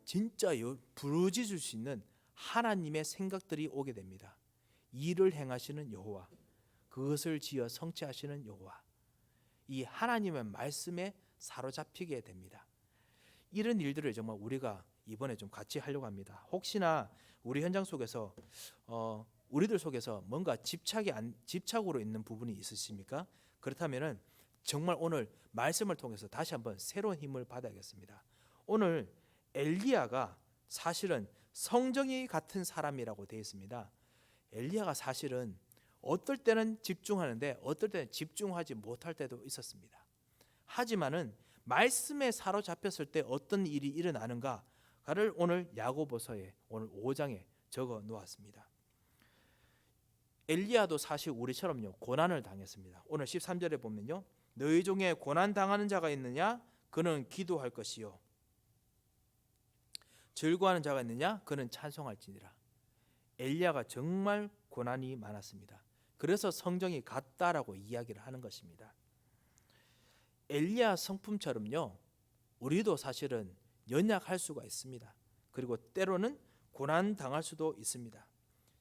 진짜 부르짖을 수 있는 하나님의 생각들이 오게 됩니다. 일을 행하시는 여호와, 그것을 지어 성취하시는 여호와, 이 하나님의 말씀에 사로잡히게 됩니다. 이런 일들을 정말 우리가 이번에 좀 같이 하려고 합니다. 혹시나 우리 현장 속에서 우리들 속에서 뭔가 집착으로 있는 부분이 있으십니까? 그렇다면은 정말 오늘 말씀을 통해서 다시 한번 새로운 힘을 받아야겠습니다. 오늘 엘리야가 사실은 성정이 같은 사람이라고 되어 있습니다. 엘리야가 사실은 어떨 때는 집중하는데 어떨 때는 집중하지 못할 때도 있었습니다. 하지만은 말씀에 사로잡혔을 때 어떤 일이 일어나는가를 오늘 야고보서에 오늘 5장에 적어 놓았습니다. 엘리야도 사실 우리처럼요 고난을 당했습니다. 오늘 13절에 보면요, 너희 중에 고난 당하는 자가 있느냐? 그는 기도할 것이요, 즐거워하는 자가 있느냐? 그는 찬송할지니라. 엘리야가 정말 고난이 많았습니다. 그래서 성정이 같다라고 이야기를 하는 것입니다. 엘리야 성품처럼요 우리도 사실은 연약할 수가 있습니다. 그리고 때로는 고난 당할 수도 있습니다.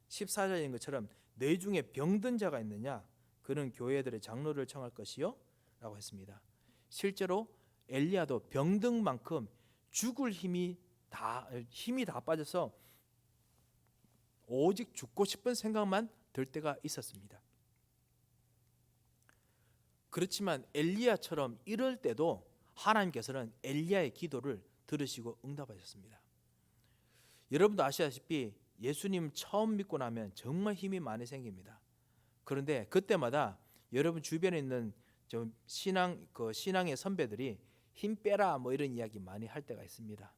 14절인 것처럼 너희 중에 병든 자가 있느냐? 그는 교회들의 장로를 청할 것이요 라고 했습니다. 실제로 엘리야도 병든 만큼 죽을 힘이 다 빠져서 오직 죽고 싶은 생각만 들 때가 있었습니다. 그렇지만 엘리야처럼 이럴 때도 하나님께서는 엘리야의 기도를 들으시고 응답하셨습니다. 여러분도 아시다시피 예수님 처음 믿고 나면 정말 힘이 많이 생깁니다. 그런데 그때마다 여러분 주변에 있는 좀 신앙의 선배들이 힘 빼라 뭐 이런 이야기 많이 할 때가 있습니다.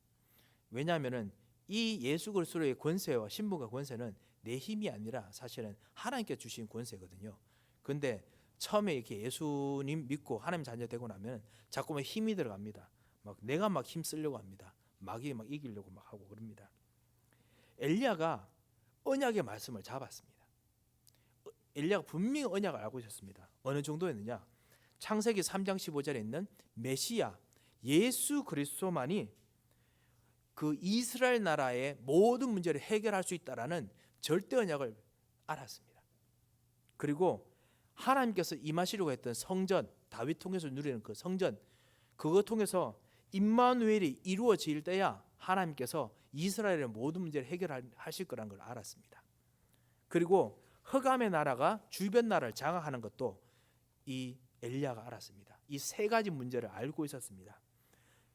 왜냐하면은 이 예수 그리스도의 권세와 신분과 권세는 내 힘이 아니라 사실은 하나님께 주신 권세거든요. 근데 처음에 이렇게 예수님 믿고 하나님 자녀 되고 나면 자꾸만 힘이 들어갑니다. 내가 힘 쓰려고 합니다. 마귀 이기려고 하고 그럽니다. 엘리야가 언약의 말씀을 잡았습니다. 엘리야가 분명히 언약을 알고 있었습니다. 어느 정도였느냐? 창세기 3장 15절에 있는 메시아 예수 그리스도만이 그 이스라엘 나라의 모든 문제를 해결할 수 있다라는 절대 언약을 알았습니다. 그리고 하나님께서 임하시려고 했던 성전, 다윗 통해서 누리는 그 성전, 그거 통해서 임마누엘이 이루어질 때야 하나님께서 이스라엘의 모든 문제를 해결하실 거라는 걸 알았습니다. 그리고 흑암의 나라가 주변 나라를 장악하는 것도 이 엘리야가 알았습니다. 이 세 가지 문제를 알고 있었습니다.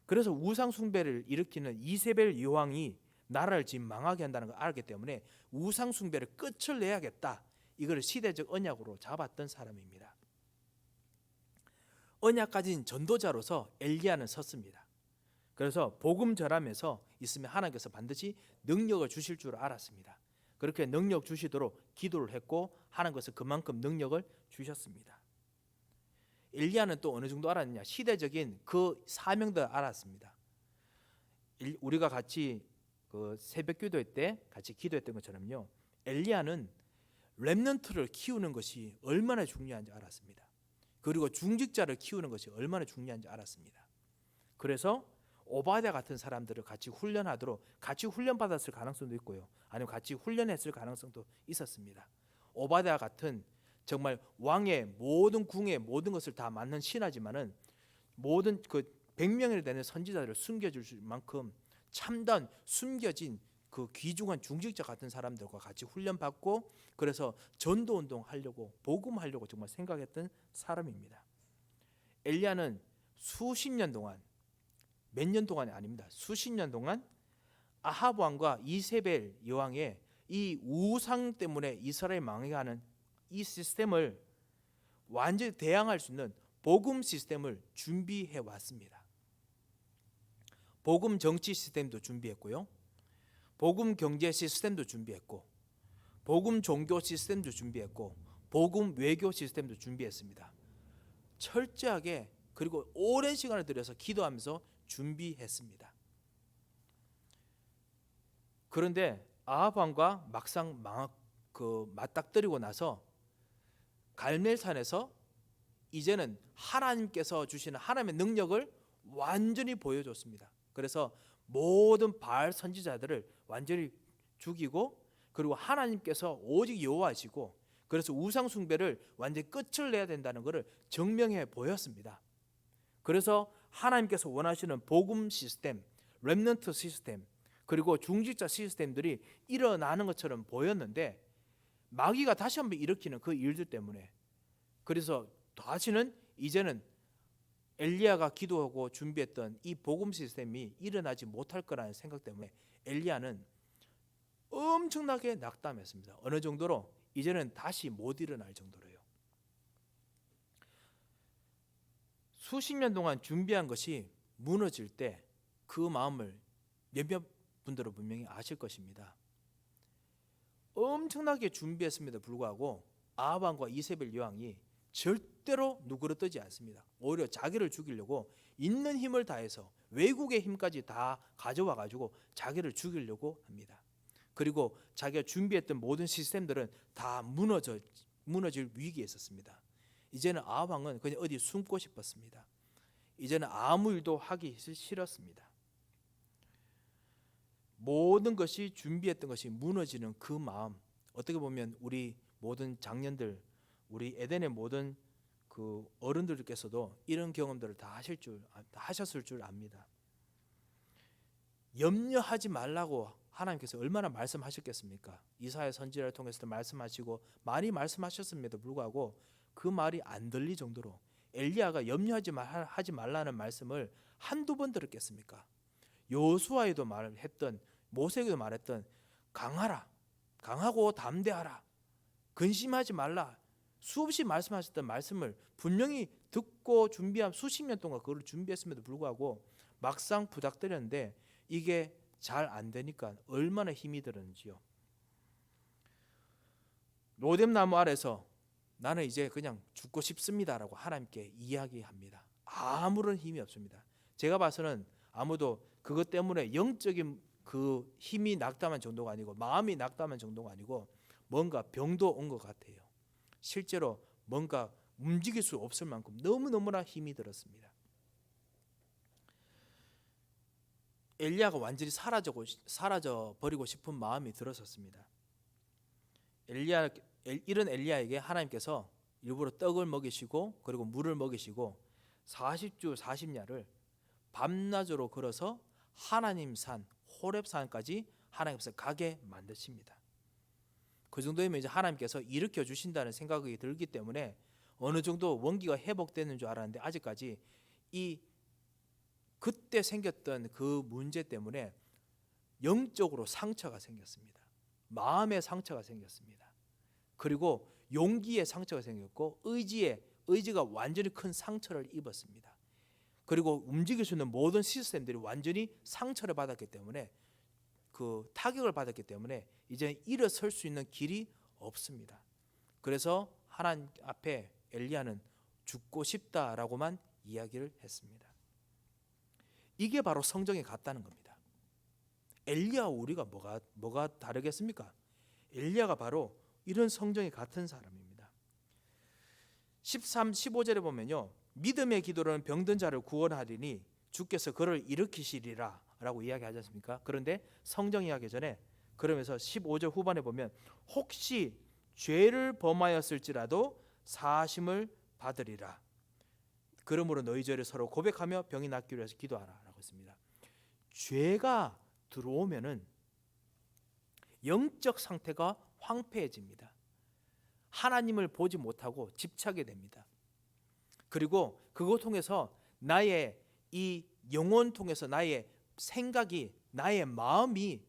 그래서 우상 숭배를 일으키는 이세벨 여왕이 나라를 지금 망하게 한다는 걸 알기 때문에 우상 숭배를 끝을 내야겠다. 이걸 시대적 언약으로 잡았던 사람입니다. 언약 가진 전도자로서 엘리야는 섰습니다. 그래서 복음 전함에서 있으면 하나님께서 반드시 능력을 주실 줄 알았습니다. 그렇게 능력 주시도록 기도를 했고 하나님께서 그만큼 능력을 주셨습니다. 엘리야는 또 어느 정도 알았느냐? 시대적인 그 사명도 알았습니다. 우리가 같이 그 새벽 기도회 때 같이 기도했던 것처럼요, 엘리야는 렘넌트를 키우는 것이 얼마나 중요한지 알았습니다. 그리고 중직자를 키우는 것이 얼마나 중요한지 알았습니다. 그래서 오바댜 같은 사람들을 같이 훈련하도록 같이 훈련받았을 가능성도 있고요, 아니면 같이 훈련했을 가능성도 있었습니다. 오바댜 같은 정말 왕의 모든 궁의 모든 것을 다 맡는 신하지만은 모든 그 100명이 되는 선지자들을 숨겨줄 만큼 참된 숨겨진 그 귀중한 중직자 같은 사람들과 같이 훈련받고 그래서 전도운동 하려고 복음하려고 정말 생각했던 사람입니다. 엘리야는 수십 년 동안, 몇 년 동안이 아닙니다, 수십 년 동안 아합 왕과 이세벨 여왕의 이 우상 때문에 이스라엘 망해가는 이 시스템을 완전히 대항할 수 있는 복음 시스템을 준비해 왔습니다. 복음 정치 시스템도 준비했고요, 복음 경제 시스템도 준비했고, 복음 종교 시스템도 준비했고, 복음 외교 시스템도 준비했습니다. 철저하게 그리고 오랜 시간을 들여서 기도하면서 준비했습니다. 그런데 아합 왕과 막상 맞닥뜨리고 나서 갈멜산에서 이제는 하나님께서 주시는 하나님의 능력을 완전히 보여줬습니다. 그래서 모든 바알 선지자들을 완전히 죽이고, 그리고 하나님께서 오직 여호와시고, 그래서 우상 숭배를 완전히 끝을 내야 된다는 것을 증명해 보였습니다. 그래서 하나님께서 원하시는 복음 시스템, 렘넌트 시스템, 그리고 중직자 시스템들이 일어나는 것처럼 보였는데, 마귀가 다시 한번 일으키는 그 일들 때문에, 그래서 다시는 이제는 엘리야가 기도하고 준비했던 이 복음 시스템이 일어나지 못할 거라는 생각 때문에 엘리야는 엄청나게 낙담했습니다. 어느 정도로 이제는 다시 못 일어날 정도로요. 수십 년 동안 준비한 것이 무너질 때 그 마음을 몇몇 분들은 분명히 아실 것입니다. 엄청나게 준비했음에도 불구하고 아합 왕과 이세벨 여왕이 절대로 누그러뜨지 않습니다. 오히려 자기를 죽이려고 있는 힘을 다해서 외국의 힘까지 다 가져와 가지고 자기를 죽이려고 합니다. 그리고 자기가 준비했던 모든 시스템들은 다 무너질 위기에 있었습니다. 이제는 아합 왕은 그냥 어디 숨고 싶었습니다. 이제는 아무 일도 하기 싫었습니다. 모든 것이 준비했던 것이 무너지는 그 마음, 어떻게 보면 우리 모든 장년들, 우리 에덴의 모든 그 어른들께서도 이런 경험들을 다 하셨을 줄 압니다. 염려하지 말라고 하나님께서 얼마나 말씀하셨겠습니까? 이사야 선지자를 통해서도 말씀하시고 많이 말씀하셨음에도 불구하고 그 말이 안 들릴 정도로 엘리야가 염려하지 말라는 말씀을 한두 번 들었겠습니까? 여호수아에도 말했던, 모세에게도 말했던 강하라, 강하고 담대하라, 근심하지 말라, 수없이 말씀하셨던 말씀을 분명히 듣고 준비한 수십 년 동안 그걸 준비했음에도 불구하고 막상 부닥뜨렸는데 이게 잘 안 되니까 얼마나 힘이 들었는지요. 로뎀나무 아래서 나는 이제 그냥 죽고 싶습니다라고 하나님께 이야기합니다. 아무런 힘이 없습니다. 제가 봐서는 아무도 그것 때문에 영적인 그 힘이 낙담한 정도가 아니고 마음이 낙담한 정도가 아니고 뭔가 병도 온 것 같아요. 실제로 뭔가 움직일 수 없을 만큼 너무너무나 힘이 들었습니다. 엘리야가 완전히 사라져 버리고 싶은 마음이 들었었습니다. 이런 엘리야에게 하나님께서 일부러 떡을 먹이시고 그리고 물을 먹이시고 40주 40야를 밤낮으로 걸어서 하나님 산 호렙산까지 하나님께서 가게 만드십니다. 그 정도면 이제 하나님께서 일으켜 주신다는 생각이 들기 때문에 어느 정도 원기가 회복되는 줄 알았는데 아직까지 그때 생겼던 그 문제 때문에 영적으로 상처가 생겼습니다. 마음의 상처가 생겼습니다. 그리고 용기의 상처가 생겼고 의지가 완전히 큰 상처를 입었습니다. 그리고 움직일 수 있는 모든 시스템들이 완전히 상처를 받았기 때문에 그 타격을 받았기 때문에 이제 일어설 수 있는 길이 없습니다. 그래서 하나님 앞에 엘리야는 죽고 싶다라고만 이야기를 했습니다. 이게 바로 성정에 같다는 겁니다. 엘리야와 우리가 뭐가 다르겠습니까? 엘리야가 바로 이런 성정에 같은 사람입니다. 15절에 보면요, 믿음의 기도로는 병든 자를 구원하리니 주께서 그를 일으키시리라 라고 이야기하지 않습니까? 그런데 성정 이야기 전에 그러면서 15절 후반에 보면 혹시 죄를 범하였을지라도 사하심을 받으리라. 그러므로 너희 죄를 서로 고백하며 병이 낫기로 해서 기도하라 라고 했습니다. 죄가 들어오면은 영적 상태가 황폐해집니다. 하나님을 보지 못하고 집착하게 됩니다. 그리고 그것 통해서 나의 이 영혼 통해서 나의 생각이, 나의 마음이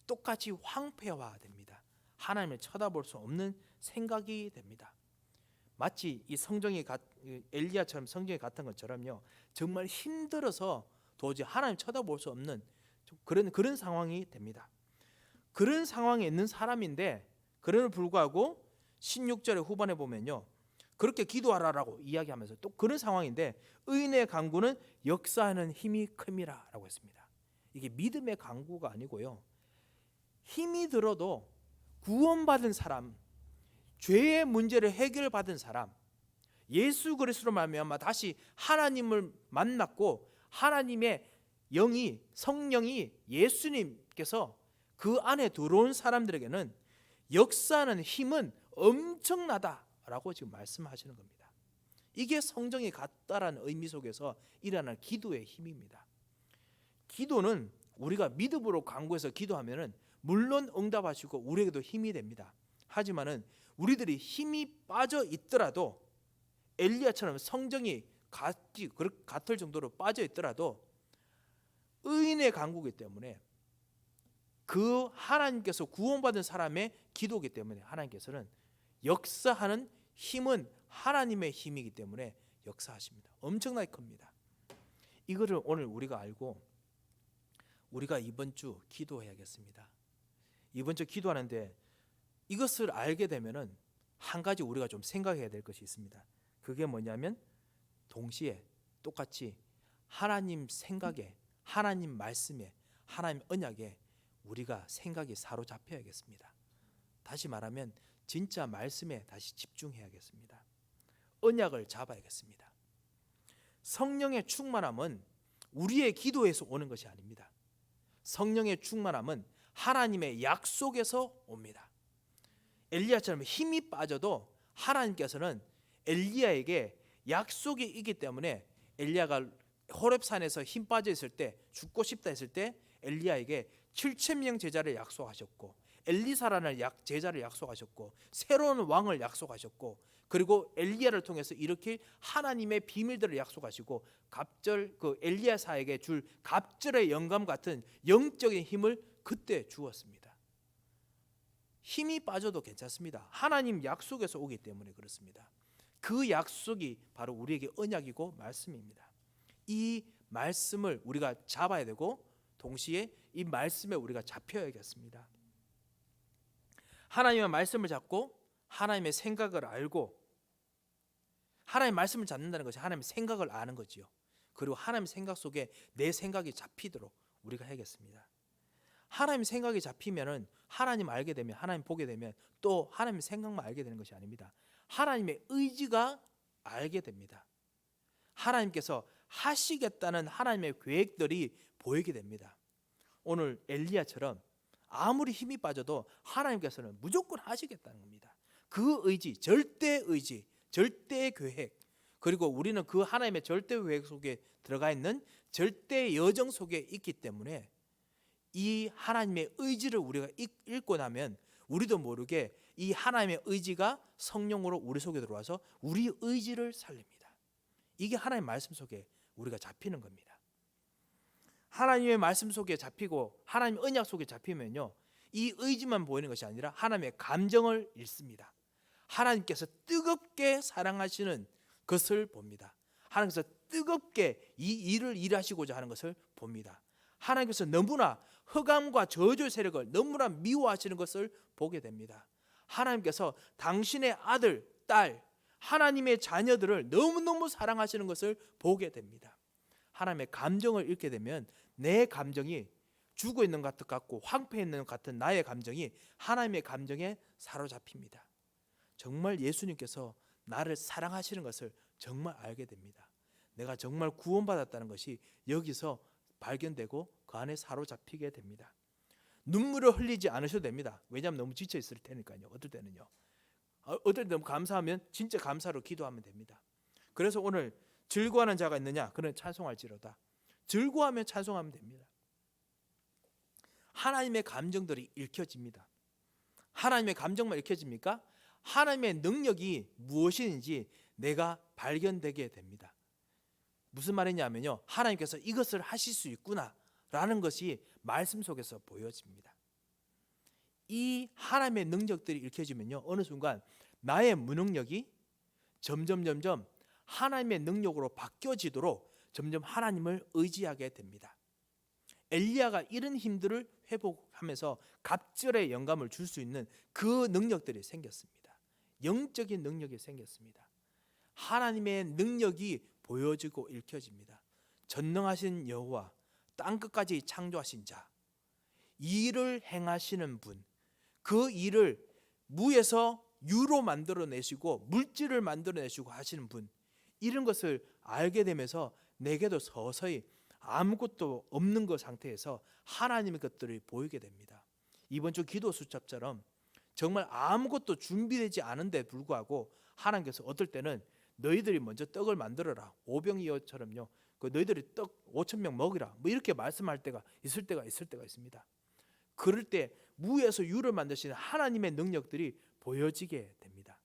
똑같이 황폐화됩니다. 하나님을 쳐다볼 수 없는 생각이 됩니다. 마치 이 엘리야처럼 성경에 같은 것처럼요, 정말 힘들어서 도저히 하나님 쳐다볼 수 없는 그런 상황이 됩니다. 그런 상황에 있는 사람인데 그럼에도 불구하고 16절의 후반에 보면요, 그렇게 기도하라라고 이야기하면서 또 그런 상황인데 의인의 강구는 역사하는 힘이 큼이라 라고 했습니다. 이게 믿음의 강구가 아니고요, 힘이 들어도 구원받은 사람, 죄의 문제를 해결받은 사람, 예수 그리스도로 말미암아 다시 하나님을 만났고 하나님의 성령이 예수님께서 그 안에 들어온 사람들에게는 역사하는 힘은 엄청나다라고 지금 말씀하시는 겁니다. 이게 성령이 같다라는 의미 속에서 일어날 기도의 힘입니다. 기도는 우리가 믿음으로 간구해서 기도하면은 물론 응답하시고 우리에게도 힘이 됩니다. 하지만은 우리들이 힘이 빠져 있더라도, 엘리야처럼 성령이 같을 정도로 빠져 있더라도 의인의 간구이기 때문에, 그 하나님께서 구원받은 사람의 기도이기 때문에 하나님께서는 역사하는 힘은 하나님의 힘이기 때문에 역사하십니다. 엄청나게 큽니다. 이거를 오늘 우리가 알고 우리가 이번 주 기도해야겠습니다. 이번 주 기도하는데 이것을 알게 되면은 한 가지 우리가 좀 생각해야 될 것이 있습니다. 그게 뭐냐면 동시에 똑같이 하나님 생각에, 하나님 말씀에, 하나님 언약에 우리가 생각이 사로잡혀야겠습니다. 다시 말하면 진짜 말씀에 다시 집중해야겠습니다. 언약을 잡아야겠습니다. 성령의 충만함은 우리의 기도에서 오는 것이 아닙니다. 성령의 충만함은 하나님의 약속에서 옵니다. 엘리야처럼 힘이 빠져도 하나님께서는 엘리야에게 약속이 있기 때문에, 엘리야가 호렙산에서 힘 빠져 있을 때, 죽고 싶다 했을 때 엘리야에게 7,000명 제자를 약속하셨고, 엘리사라는 제자를 약속하셨고, 새로운 왕을 약속하셨고, 그리고 엘리야를 통해서 일으킬 하나님의 비밀들을 약속하시고, 그 엘리야사에게 줄 갑절의 영감 같은 영적인 힘을 그때 주었습니다. 힘이 빠져도 괜찮습니다. 하나님 약속에서 오기 때문에 그렇습니다. 그 약속이 바로 우리에게 언약이고 말씀입니다. 이 말씀을 우리가 잡아야 되고 동시에 이 말씀에 우리가 잡혀야겠습니다. 하나님의 말씀을 잡고 하나님의 생각을 알고, 하나님의 말씀을 잡는다는 것이 하나님의 생각을 아는 거지요. 그리고 하나님의 생각 속에 내 생각이 잡히도록 우리가 해야겠습니다. 하나님의 생각이 잡히면은 하나님 알게 되면, 하나님 보게 되면 또 하나님의 생각만 알게 되는 것이 아닙니다. 하나님의 의지가 알게 됩니다. 하나님께서 하시겠다는 하나님의 계획들이 보이게 됩니다. 오늘 엘리야처럼 아무리 힘이 빠져도 하나님께서는 무조건 하시겠다는 겁니다. 그 의지, 절대 의지, 절대 계획, 그리고 우리는 그 하나님의 절대 계획 속에 들어가 있는 절대 여정 속에 있기 때문에 이 하나님의 의지를 우리가 읽고 나면 우리도 모르게 이 하나님의 의지가 성령으로 우리 속에 들어와서 우리 의지를 살립니다. 이게 하나님의 말씀 속에 우리가 잡히는 겁니다. 하나님의 말씀 속에 잡히고 하나님의 언약 속에 잡히면요, 이 의지만 보이는 것이 아니라 하나님의 감정을 읽습니다. 하나님께서 뜨겁게 사랑하시는 것을 봅니다. 하나님께서 뜨겁게 이 일을 일하시고자 하는 것을 봅니다. 하나님께서 너무나 흑암과 저주의 세력을 너무나 미워하시는 것을 보게 됩니다. 하나님께서 당신의 아들, 딸, 하나님의 자녀들을 너무너무 사랑하시는 것을 보게 됩니다. 하나님의 감정을 읽게 되면 내 감정이 죽어 있는 것 같고 황폐해 있는 것 같은 나의 감정이 하나님의 감정에 사로잡힙니다. 정말 예수님께서 나를 사랑하시는 것을 정말 알게 됩니다. 내가 정말 구원받았다는 것이 여기서 발견되고 그 안에 사로잡히게 됩니다. 눈물을 흘리지 않으셔도 됩니다. 왜냐하면 너무 지쳐 있을 테니까요. 어떨 때는요. 어떨 때 너무 감사하면 진짜 감사로 기도하면 됩니다. 그래서 오늘 즐거워하는 자가 있느냐? 그는 찬송할지로다. 즐거워하면 찬송하면 됩니다. 하나님의 감정들이 읽혀집니다. 하나님의 감정만 읽혀집니까? 하나님의 능력이 무엇인지 내가 발견되게 됩니다. 무슨 말이냐면요, 하나님께서 이것을 하실 수 있구나 라는 것이 말씀 속에서 보여집니다. 이 하나님의 능력들이 읽혀지면요, 어느 순간 나의 무능력이 점점 하나님의 능력으로 바뀌어지도록 점점 하나님을 의지하게 됩니다. 엘리야가 이런 힘들을 회복하면서 갑절의 영감을 줄 수 있는 그 능력들이 생겼습니다. 영적인 능력이 생겼습니다. 하나님의 능력이 보여지고 읽혀집니다. 전능하신 여호와, 땅끝까지 창조하신 자, 이 일을 행하시는 분, 그 일을 무에서 유로 만들어내시고 물질을 만들어내시고 하시는 분, 이런 것을 알게 되면서 내게도 서서히 아무것도 없는 것 상태에서 하나님의 것들이 보이게 됩니다. 이번 주 기도 수첩처럼 정말 아무것도 준비되지 않은데 불구하고 하나님께서 어떨 때는 너희들이 먼저 떡을 만들어라, 오병이어처럼요, 그 너희들이 떡 5,000명 먹이라, 뭐 이렇게 말씀할 때가 있을 때가 있습니다. 그럴 때 무에서 유를 만드시는 하나님의 능력들이 보여지게 됩니다.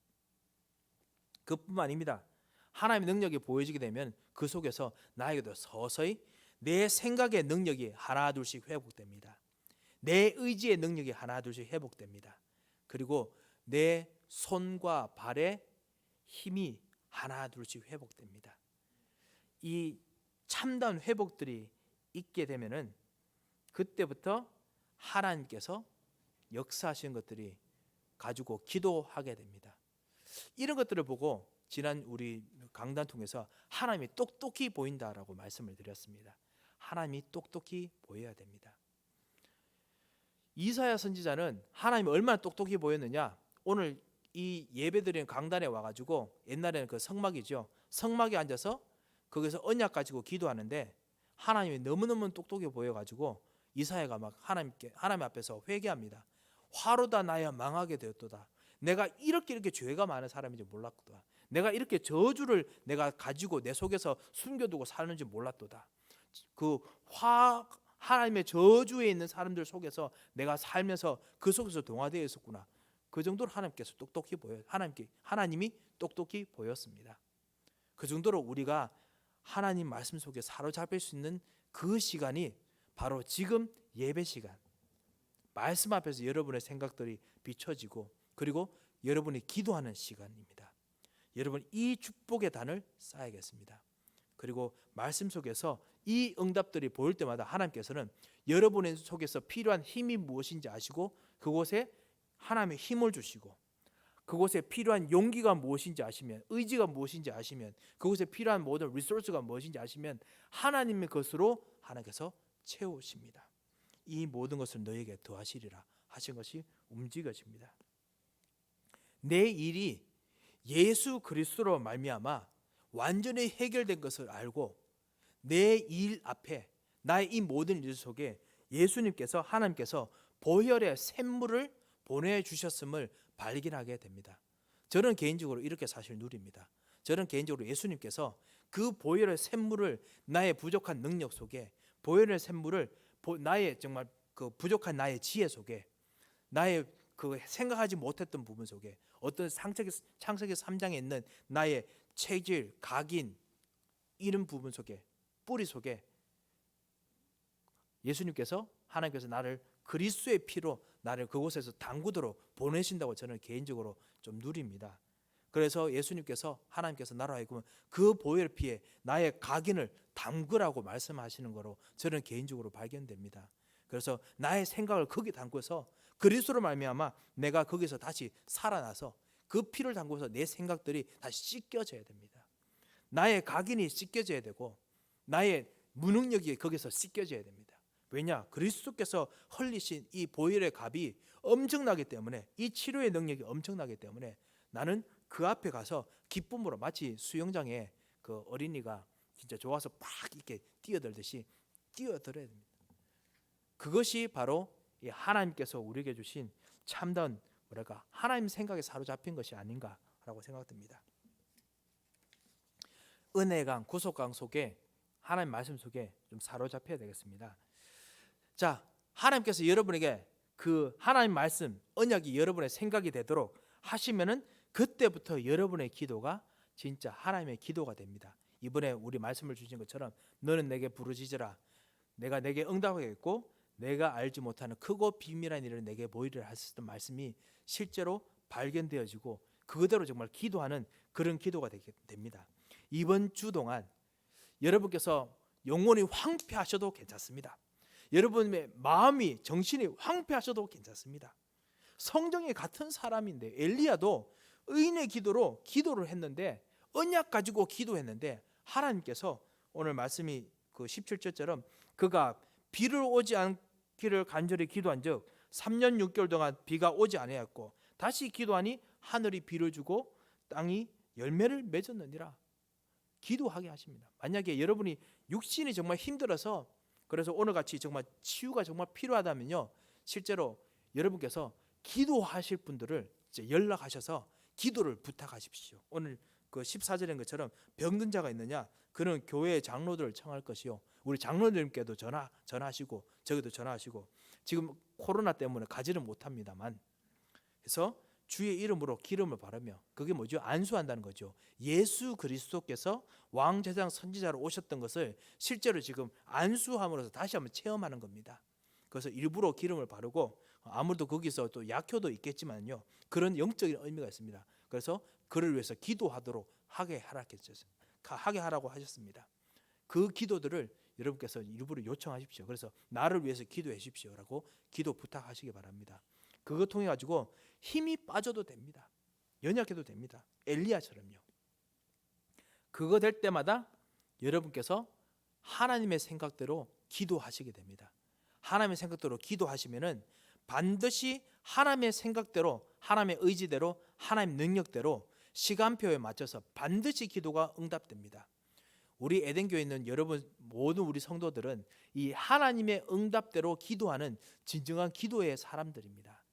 그뿐만 아닙니다. 하나님의 능력이 보여지게 되면 그 속에서 나에게도 서서히 내 생각의 능력이 하나 둘씩 회복됩니다. 내 의지의 능력이 하나 둘씩 회복됩니다. 그리고 내 손과 발의 힘이 하나 둘씩 회복됩니다. 이 참다운 회복들이 있게 되면은 그때부터 하나님께서 역사하시는 것들이 가지고 기도하게 됩니다. 이런 것들을 보고 지난 우리 강단 통해서 하나님이 똑똑히 보인다라고 말씀을 드렸습니다. 하나님이 똑똑히 보여야 됩니다. 이사야 선지자는 하나님이 얼마나 똑똑히 보였느냐, 오늘 이 예배드리는 강단에 와가지고, 옛날에는 그 성막이죠, 성막에 앉아서 거기서 언약 가지고 기도하는데 하나님이 너무너무 똑똑히 보여가지고 이사야가 막 하나님 앞에서 회개합니다. 화로다 나야 망하게 되었도다. 내가 이렇게 죄가 많은 사람인지 몰랐도다. 내가 이렇게 저주를 내가 가지고 내 속에서 숨겨두고 사는지 몰랐도다. 하나님의 저주에 있는 사람들 속에서 내가 살면서 그 속에서 동화되어 있었구나. 그 정도로 하나님께서 똑똑히 보여, 하나님이 똑똑히 보였습니다. 그 정도로 우리가 하나님 말씀 속에 사로잡힐 수 있는 그 시간이 바로 지금 예배 시간, 말씀 앞에서 여러분의 생각들이 비춰지고 그리고 여러분이 기도하는 시간입니다. 여러분, 이 축복의 단을 쌓아야겠습니다. 그리고 말씀 속에서 이 응답들이 보일 때마다 하나님께서는 여러분의 속에서 필요한 힘이 무엇인지 아시고 그곳에 하나님의 힘을 주시고, 그곳에 필요한 용기가 무엇인지 아시면, 의지가 무엇인지 아시면, 그곳에 필요한 모든 리소스가 무엇인지 아시면 하나님의 것으로 하나님께서 채우십니다. 이 모든 것을 너에게 더하시리라 하신 것이 움직여집니다. 내 일이 예수 그리스도로 말미암아 완전히 해결된 것을 알고 내 일 앞에, 나의 이 모든 일 속에 예수님께서, 하나님께서 보혈의 샘물을 보내주셨음을 발견하게 됩니다. 저는 개인적으로 이렇게 사실 누립니다. 저는 개인적으로 예수님께서 그 보혈의 샘물을 나의 부족한 능력 속에, 보혈의 샘물을 나의 정말 그 부족한 나의 지혜 속에, 나의 그 생각하지 못했던 부분 속에, 어떤 창세기 3장에 있는 나의 체질, 각인 이런 부분 속에, 뿌리 속에 예수님께서, 하나님께서 나를 그리스도의 피로 나를 그곳에서 담그도록 보내신다고 저는 개인적으로 좀 누립니다. 그래서 예수님께서, 하나님께서 나로 하여금 그 보혈 피에 나의 각인을 담그라고 말씀하시는 거로 저는 개인적으로 발견됩니다. 그래서 나의 생각을 거기 담고서 그리스도로 말미암아 내가 거기서 다시 살아나서 그 피를 담고서 내 생각들이 다시 씻겨져야 됩니다. 나의 각인이 씻겨져야 되고 나의 무능력이 거기서 씻겨져야 됩니다. 왜냐? 그리스도께서 흘리신 이 보혈의 값이 엄청나기 때문에, 이 치료의 능력이 엄청나기 때문에 나는 그 앞에 가서 기쁨으로, 마치 수영장에 그 어린이가 진짜 좋아서 막 이렇게 뛰어들듯이 뛰어들어야 됩니다. 그것이 바로 이 하나님께서 우리에게 주신 참다운 하나님 생각에 사로잡힌 것이 아닌가라고 생각됩니다. 은혜강, 구속강 속에, 하나님 말씀 속에 좀 사로잡혀야 되겠습니다. 자, 하나님께서 여러분에게 그 하나님 말씀, 언약이 여러분의 생각이 되도록 하시면은 그때부터 여러분의 기도가 진짜 하나님의 기도가 됩니다. 이번에 우리 말씀을 주신 것처럼 너는 내게 부르짖으라, 내가 내게 응답하겠고 내가 알지 못하는 크고 비밀한 일을 내게 보이리라 하셨던 말씀이 실제로 발견되어지고 그대로 정말 기도하는 그런 기도가 되게 됩니다. 이번 주 동안 여러분께서 영혼이 황폐하셔도 괜찮습니다. 여러분의 마음이, 정신이 황폐하셔도 괜찮습니다. 성경에 같은 사람인데, 엘리야도 의인의 기도로 기도를 했는데, 언약 가지고 기도했는데 하나님께서 오늘 말씀이 그 17절처럼 그가 비를 오지 않기를 간절히 기도한즉 3년 6개월 동안 비가 오지 아니하였고 다시 기도하니 하늘이 비를 주고 땅이 열매를 맺었느니라. 기도하게 하십니다. 만약에 여러분이 육신이 정말 힘들어서 그래서 오늘같이 정말 치유가 정말 필요하다면요, 실제로 여러분께서 기도하실 분들을 이제 연락하셔서 기도를 부탁하십시오. 오늘 그 14절인 것처럼 병든 자가 있느냐, 그는 교회의 장로들을 청할 것이요, 우리 장로님께도 전화하시고 저기도 전화하시고, 지금 코로나 때문에 가지는 못합니다만, 그래서 주의 이름으로 기름을 바르며, 그게 뭐죠? 안수한다는 거죠. 예수 그리스도께서 왕제사장 선지자로 오셨던 것을 실제로 지금 안수함으로써 다시 한번 체험하는 겁니다. 그래서 일부러 기름을 바르고, 아무래도 거기서 또 약효도 있겠지만요, 그런 영적인 의미가 있습니다. 그래서 그를 위해서 기도하도록 하게 하라고 하셨습니다. 그 기도들을 여러분께서 일부러 요청하십시오. 그래서 나를 위해서 기도해 주십시오라고 기도 부탁하시기 바랍니다. 그거 통해 가지고 힘이 빠져도 됩니다. 연약해도 됩니다. 엘리야처럼요. 그거 될 때마다 여러분께서 하나님의 생각대로 기도하시게 됩니다. 하나님의 생각대로 기도하시면은 반드시 하나님의 생각대로, 하나님의 의지대로, 하나님의 능력대로 시간표에 맞춰서 반드시 기도가 응답됩니다. 우리 에덴교에 있는 여러분 모든 우리 성도들은 이 하나님의 응답대로 기도하는 진정한 기도의 사람들입니다.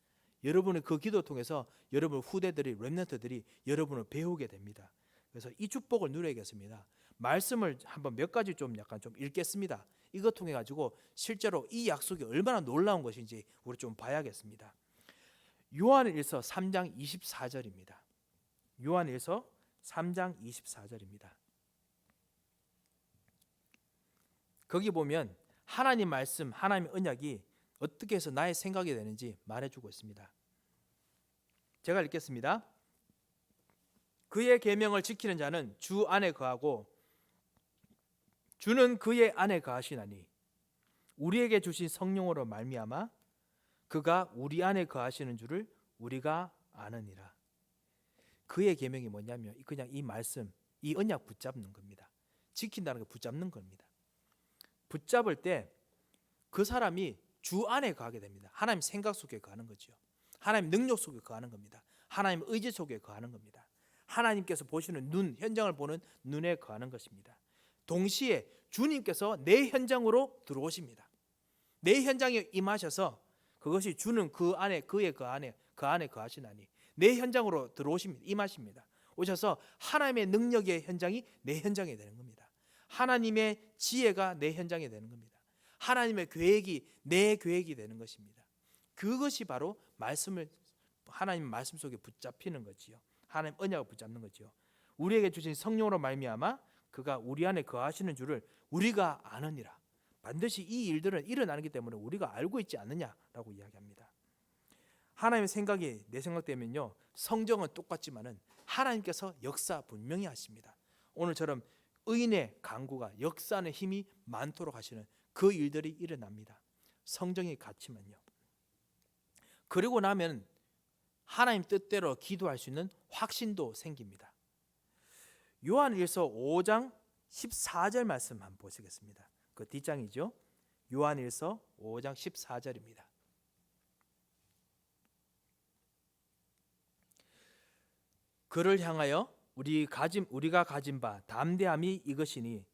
여러분의 그 기도 통해서 여러분 후대들이, 렘넌트들이 여러분을 배우게 됩니다. 그래서 이 축복을 누려야겠습니다. 말씀을 한번 몇 가지 좀 약간 좀 읽겠습니다. 이것 통해 가지고 실제로 이 약속이 얼마나 놀라운 것인지 우리 좀 봐야겠습니다. 요한일서 3장 24절입니다. 요한일서 3장 24절입니다. 거기 보면 하나님 말씀, 하나님의 언약이 어떻게 해서 나의 생각이 되는지 말해주고 있습니다. 제가 읽겠습니다. 그의 계명을 지키는 자는 주 안에 거하고 주는 그의 안에 거하시나니 우리에게 주신 성령으로 말미암아 그가 우리 안에 거하시는 줄을 우리가 아느니라. 그의 계명이 뭐냐면 그냥 이 말씀, 이 언약 붙잡는 겁니다. 지킨다는 게 붙잡는 겁니다. 붙잡을 때 그 사람이 주 안에 거하게 됩니다. 하나님 생각 속에 거하는 거죠. 하나님 능력 속에 거하는 겁니다. 하나님 의지 속에 거하는 겁니다. 하나님께서 보시는 눈, 현장을 보는 눈에 거하는 것입니다. 동시에 주님께서 내 현장으로 들어오십니다. 내 현장에 임하셔서 그것이 주는 그 안에, 그의 그 안에 거하시나니 내 현장으로 들어오십니다. 임하십니다. 오셔서 하나님의 능력의 현장이 내 현장이 되는 겁니다. 하나님의 지혜가 내 현장이 되는 겁니다. 하나님의 계획이 내 계획이 되는 것입니다. 그것이 바로 하나님 말씀 속에 붙잡히는 거지요. 하나님 언약을 붙잡는 거지요. 우리에게 주신 성령으로 말미암아 그가 우리 안에 거하시는 줄을 우리가 아느니라. 반드시 이 일들은 일어나기 때문에 우리가 알고 있지 않느냐라고 이야기합니다. 하나님의 생각이 내 생각되면요, 성정은 똑같지만은 하나님께서 역사 분명히 하십니다. 오늘처럼 의인의 간구가 역사하는 힘이 많도록 하시는 그 일들이 일어납니다. 성정이 같지만요. 그리고 나면 하나님 뜻대로 기도할 수 있는 확신도 생깁니다. 요한일서 5장 14절 말씀 한번 보시겠습니다. 그 뒷장이죠. 요한일서 5장 14절입니다. 그를 향하여 우리가 가진 바 담대함이 이것이니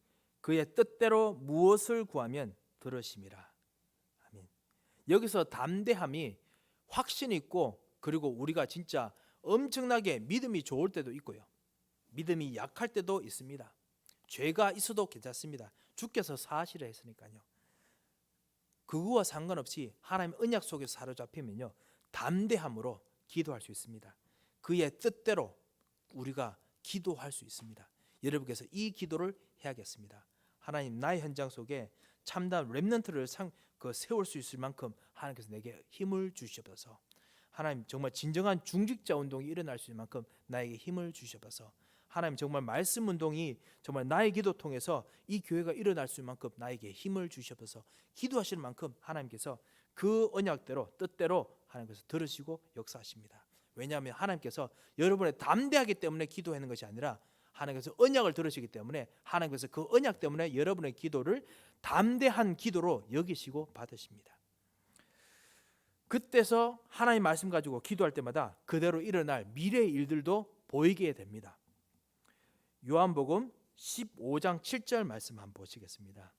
그의 뜻대로 무엇을 구하면 들으심이라. 아멘. 여기서 담대함이 확신이 있고, 그리고 우리가 진짜 엄청나게 믿음이 좋을 때도 있고요, 믿음이 약할 때도 있습니다. 죄가 있어도 괜찮습니다. 주께서 사하시라 했으니까요. 그거와 상관없이 하나님 언약 속에 사로잡히면요, 담대함으로 기도할 수 있습니다. 그의 뜻대로 우리가 기도할 수 있습니다. 여러분께서 이 기도를 해야겠습니다. 하나님, 나의 현장 속에 참다운 렘넌트를 세울 수 있을 만큼 하나님께서 내게 힘을 주시옵소서. 하나님, 정말 진정한 중직자 운동이 일어날 수 있을 만큼 나에게 힘을 주시옵소서. 하나님, 정말 말씀 운동이 정말 나의 기도 통해서 이 교회가 일어날 수 있을 만큼 나에게 힘을 주시옵소서. 기도하시는 만큼 하나님께서 그 언약대로, 뜻대로 하나님께서 들으시고 역사하십니다. 왜냐하면 하나님께서 여러분의 담대하기 때문에 기도하는 것이 아니라 하나님께서 언약을 들으시기 때문에 하나님께서 그 언약 때문에 여러분의 기도를 담대한 기도로 여기시고 받으십니다. 그때서 하나님 말씀 가지고 기도할 때마다 그대로 일어날 미래의 일들도 보이게 됩니다. 요한복음 15장 7절 말씀 한번 보시겠습니다.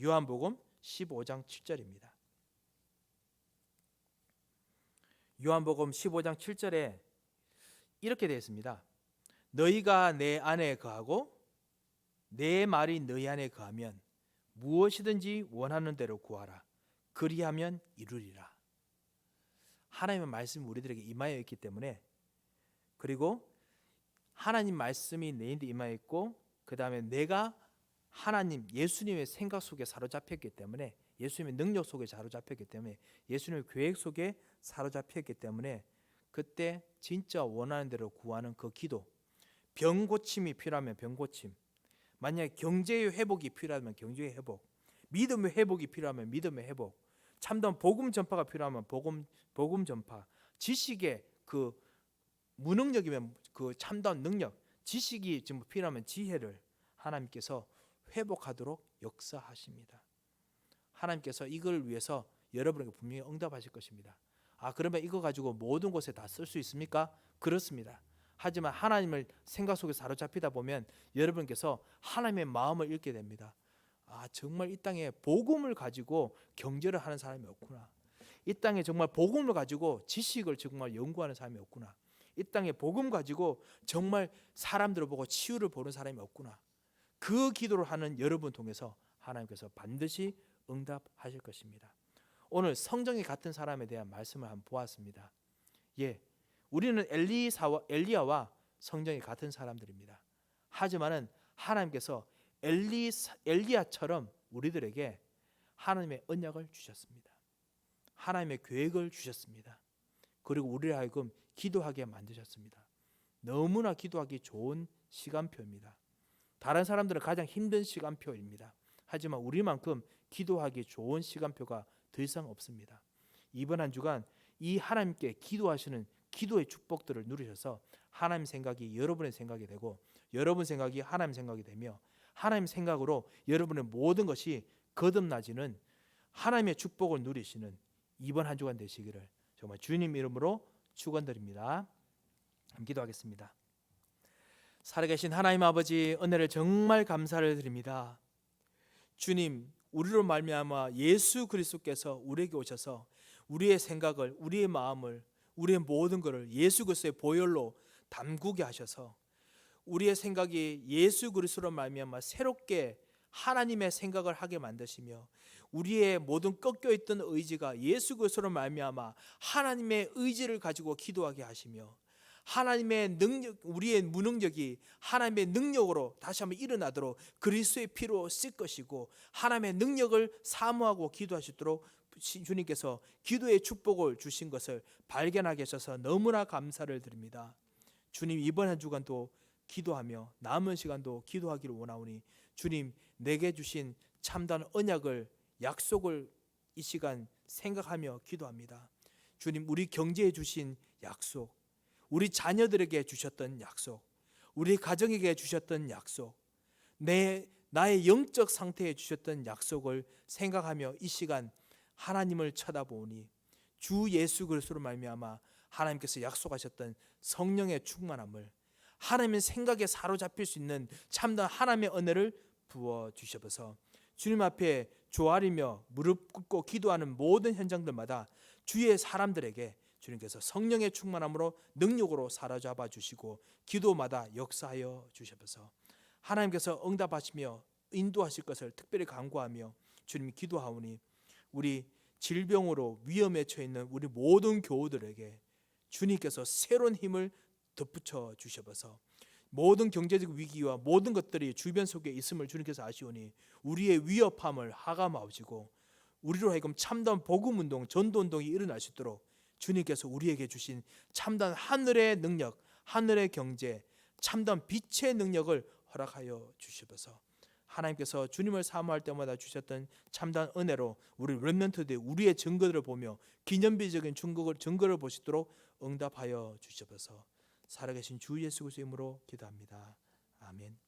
요한복음 15장 7절입니다. 요한복음 15장 7절에 이렇게 되어 있습니다. 너희가 내 안에 거하고 내 말이 너희 안에 거하면 무엇이든지 원하는 대로 구하라. 그리하면 이루리라. 하나님의 말씀이 우리들에게 임하여 있기 때문에, 그리고 하나님 말씀이 내 인데 임하여 있고, 그 다음에 내가 하나님 예수님의 생각 속에 사로잡혔기 때문에, 예수님의 능력 속에 사로잡혔기 때문에, 예수님의 계획 속에 사로잡혔기 때문에 그때 진짜 원하는 대로 구하는 그 기도, 병 고침이 필요하면 병 고침, 만약에 경제의 회복이 필요하면 경제의 회복, 믿음의 회복이 필요하면 믿음의 회복, 참다운 복음 전파가 필요하면 복음 전파, 지식의 그 무능력이면 그 참다운 능력, 지식이 지금 필요하면 지혜를 하나님께서 회복하도록 역사하십니다. 하나님께서 이걸 위해서 여러분에게 분명히 응답하실 것입니다. 그러면 이거 가지고 모든 곳에 다 쓸 수 있습니까? 그렇습니다. 하지만 하나님을 생각 속에 사로잡히다 보면 여러분께서 하나님의 마음을 읽게 됩니다. 정말 이 땅에 복음을 가지고 경제를 하는 사람이 없구나. 이 땅에 정말 복음을 가지고 지식을 정말 연구하는 사람이 없구나. 이 땅에 복음 가지고 정말 사람들을 보고 치유를 보는 사람이 없구나. 그 기도를 하는 여러분 통해서 하나님께서 반드시 응답하실 것입니다. 오늘 성정이 같은 사람에 대한 말씀을 한번 보았습니다. 우리는 엘리야와 성정이 같은 사람들입니다. 하지만은 하나님께서 엘리야처럼 우리들에게 하나님의 언약을 주셨습니다. 하나님의 계획을 주셨습니다. 그리고 우리를 하여금 기도하게 만드셨습니다. 너무나 기도하기 좋은 시간표입니다. 다른 사람들은 가장 힘든 시간표입니다. 하지만 우리만큼 기도하기 좋은 시간표가 더 이상 없습니다. 이번 한 주간 이 하나님께 기도하시는 기도의 축복들을 누리셔서 하나님 생각이 여러분의 생각이 되고, 여러분 생각이 하나님 생각이 되며, 하나님 생각으로 여러분의 모든 것이 거듭나지는 하나님의 축복을 누리시는 이번 한 주간 되시기를 정말 주님 이름으로 축원드립니다. 기도하겠습니다. 살아계신 하나님 아버지, 은혜를 정말 감사를 드립니다. 주님, 우리로 말미암아 예수 그리스도께서 우리에게 오셔서 우리의 생각을, 우리의 마음을, 우리의 모든 것을 예수 그리스도의 보혈로 담그게 하셔서 우리의 생각이 예수 그리스도로 말미암아 새롭게 하나님의 생각을 하게 만드시며, 우리의 모든 꺾여있던 의지가 예수 그리스도로 말미암아 하나님의 의지를 가지고 기도하게 하시며, 하나님의 능력, 우리의 무능력이 하나님의 능력으로 다시 한번 일어나도록 그리스도의 피로 쓸 것이고, 하나님의 능력을 사모하고 기도하시도록 주님께서 기도의 축복을 주신 것을 발견하게 하셔서 너무나 감사를 드립니다. 주님, 이번 한 주간도 기도하며 남은 시간도 기도하기를 원하오니 주님, 내게 주신 참다운 언약을, 약속을 이 시간 생각하며 기도합니다. 주님, 우리 경제에 주신 약속, 우리 자녀들에게 주셨던 약속, 우리 가정에게 주셨던 약속, 나의 영적 상태에 주셨던 약속을 생각하며 이 시간 하나님을 쳐다보니 주 예수 그리스도로 말미암아 하나님께서 약속하셨던 성령의 충만함을, 하나님의 생각에 사로잡힐 수 있는 참다운 하나님의 은혜를 부어주셔서 주님 앞에 조아리며 무릎 꿇고 기도하는 모든 현장들마다 주의 사람들에게 주님께서 성령의 충만함으로 능력으로 사로잡아 주시고 기도마다 역사하여 주셔서 하나님께서 응답하시며 인도하실 것을 특별히 간구하며 주님 기도하오니, 우리 질병으로 위험에 처해 있는 우리 모든 교우들에게 주님께서 새로운 힘을 덧붙여 주셔서 모든 경제적 위기와 모든 것들이 주변 속에 있음을 주님께서 아시오니 우리의 위협함을 하감하시고 우리로 하여금 참다운 복음운동, 전도운동이 일어날 수 있도록 주님께서 우리에게 주신 참다운 하늘의 능력, 하늘의 경제, 참다운 빛의 능력을 허락하여 주시옵소서. 하나님께서 주님을 사모할 때마다 주셨던 참다운 은혜로 우리 렘넌트들, 우리의 증거들을 보며 기념비적인 증거를 보시도록 응답하여 주시옵소서. 살아계신 주 예수 그리스도의 이름으로 기도합니다. 아멘.